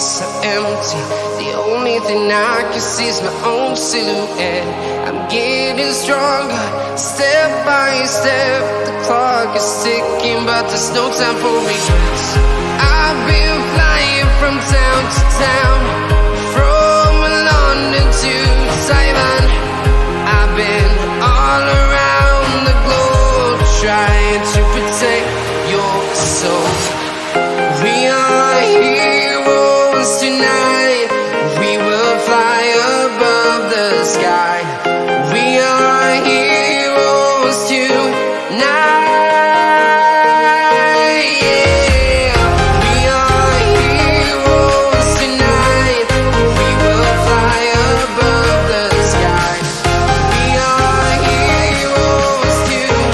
so empty. The only thing I can see is my own silhouette. I'm getting stronger, step by step. The clock is ticking, but there's no time for regrets. I've been flying from town to town, from London to Taiwan. I've been all around the globe, trying to protect your soul. We are heroes tonight. We will fly above the sky. We are heroes tonight. Yeah. We are heroes tonight. We will fly above the sky. We are heroes tonight.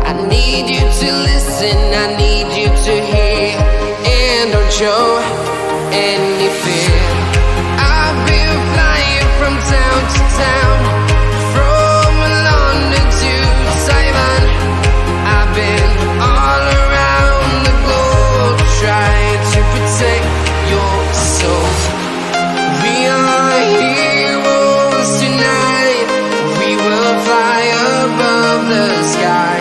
I need you to listen, I need you to hear, and don't show any fear. I've been flying from town to town, from London to Taiwan. I've been all around the globe, trying to protect your soul. We are heroes tonight. We will fly above the sky.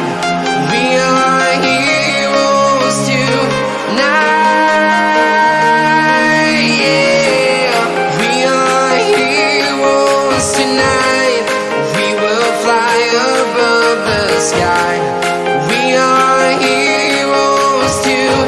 We are heroes tonight. Yeah. We are heroes tonight. We will fly above the sky. We are heroes tonight.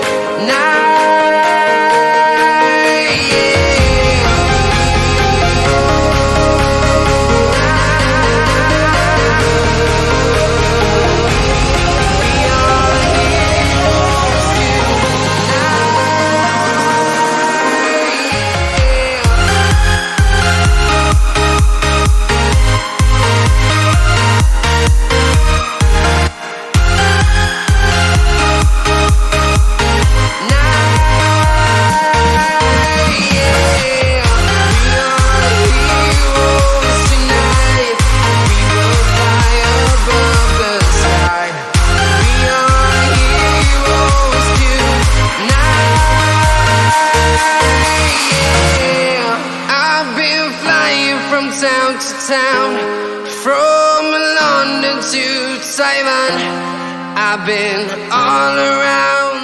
From town to town, from London to Taiwan. I've been all around